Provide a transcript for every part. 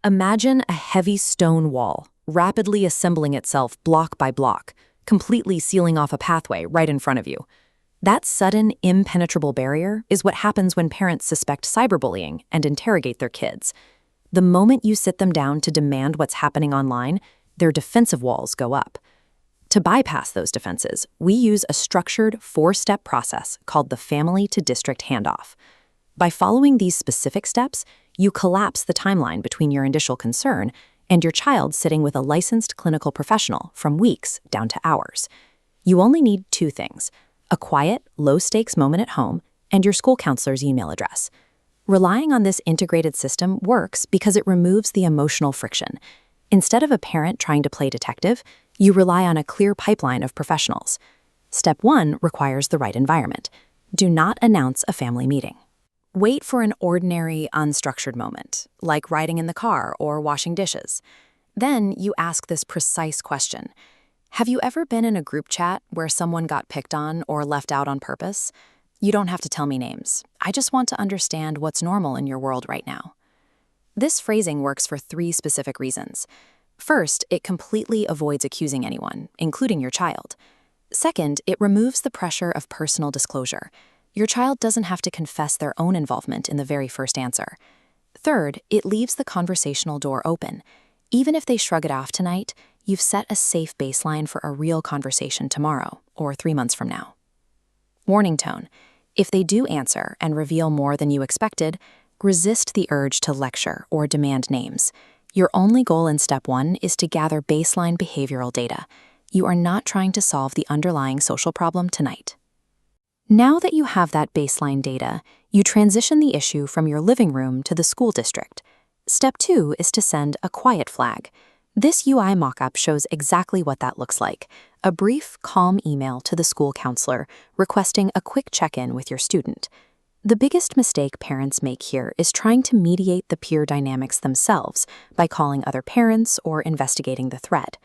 Imagine a heavy stone wall, rapidly assembling itself block by block, completely sealing off a pathway right in front of you. That sudden, impenetrable barrier is what happens when parents suspect cyberbullying and interrogate their kids. The moment you sit them down to demand what's happening online, their defensive walls go up. To bypass those defenses, we use a structured four-step process called the family-to-district handoff. By following these specific steps, you collapse the timeline between your initial concern and your child sitting with a licensed clinical professional from weeks down to hours. You only need two things: a quiet, low-stakes moment at home and your school counselor's email address. Relying on this integrated system works because it removes the emotional friction. Instead of a parent trying to play detective, you rely on a clear pipeline of professionals. Step 1 requires the right environment. Do not announce a family meeting. Wait for an ordinary, unstructured moment, like riding in the car or washing dishes. Then you ask this precise question. Have you ever been in a group chat where someone got picked on or left out on purpose? You don't have to tell me names. I just want to understand what's normal in your world right now. This phrasing works for 3 specific reasons. First, it completely avoids accusing anyone, including your child. Second, it removes the pressure of personal disclosure. Your child doesn't have to confess their own involvement in the very first answer. Third, it leaves the conversational door open. Even if they shrug it off tonight, you've set a safe baseline for a real conversation tomorrow or 3 months from now. Warning tone. If they do answer and reveal more than you expected, resist the urge to lecture or demand names. Your only goal in step 1 is to gather baseline behavioral data. You are not trying to solve the underlying social problem tonight. Now that you have that baseline data, you transition the issue from your living room to the school district. Step 2 is to send a quiet flag. This UI mockup shows exactly what that looks like: a brief, calm email to the school counselor requesting a quick check-in with your student. The biggest mistake parents make here is trying to mediate the peer dynamics themselves by calling other parents or investigating the threat.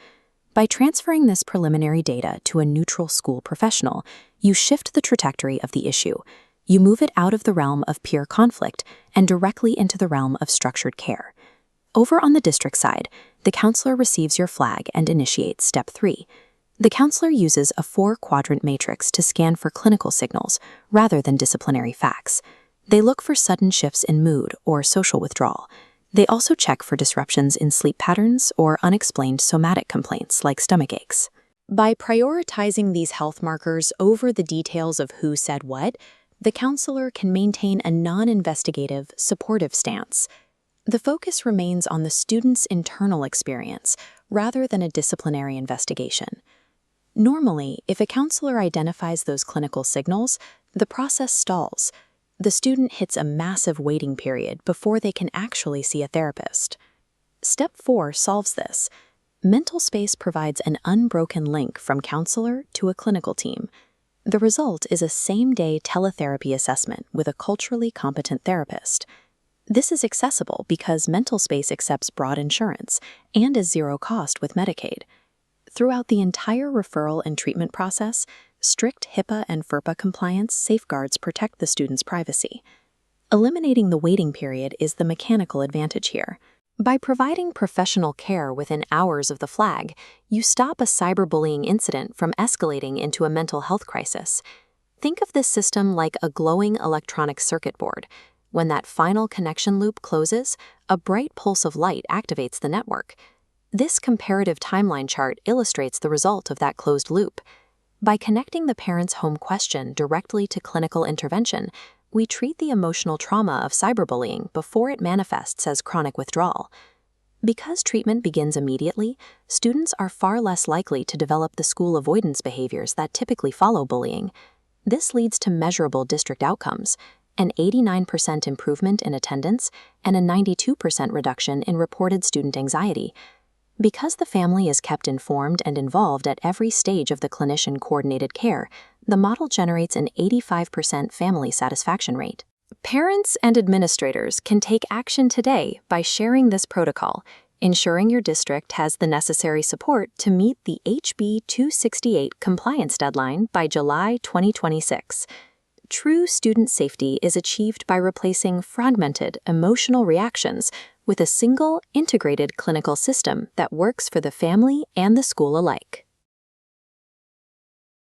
By transferring this preliminary data to a neutral school professional, you shift the trajectory of the issue. You move it out of the realm of peer conflict and directly into the realm of structured care. Over on the district side, the counselor receives your flag and initiates step 3. The counselor uses a 4-quadrant matrix to scan for clinical signals rather than disciplinary facts. They look for sudden shifts in mood or social withdrawal. They also check for disruptions in sleep patterns or unexplained somatic complaints like stomach aches. By prioritizing these health markers over the details of who said what, the counselor can maintain a non-investigative, supportive stance. The focus remains on the student's internal experience rather than a disciplinary investigation. Normally, if a counselor identifies those clinical signals, the process stalls. The student hits a massive waiting period before they can actually see a therapist. Step 4 solves this. MentalSpace provides an unbroken link from counselor to a clinical team. The result is a same-day teletherapy assessment with a culturally competent therapist. This is accessible because MentalSpace accepts broad insurance and is zero cost with Medicaid. Throughout the entire referral and treatment process, strict HIPAA and FERPA compliance safeguards protect the student's privacy. Eliminating the waiting period is the mechanical advantage here. By providing professional care within hours of the flag, you stop a cyberbullying incident from escalating into a mental health crisis. Think of this system like a glowing electronic circuit board. When that final connection loop closes, a bright pulse of light activates the network. This comparative timeline chart illustrates the result of that closed loop. By connecting the parent's home question directly to clinical intervention, we treat the emotional trauma of cyberbullying before it manifests as chronic withdrawal. Because treatment begins immediately, students are far less likely to develop the school avoidance behaviors that typically follow bullying. This leads to measurable district outcomes: an 89% improvement in attendance and a 92% reduction in reported student anxiety. Because the family is kept informed and involved at every stage of the clinician-coordinated care, the model generates an 85% family satisfaction rate. Parents and administrators can take action today by sharing this protocol, ensuring your district has the necessary support to meet the HB 268 compliance deadline by July 2026. True student safety is achieved by replacing fragmented emotional reactions with a single, integrated clinical system that works for the family and the school alike.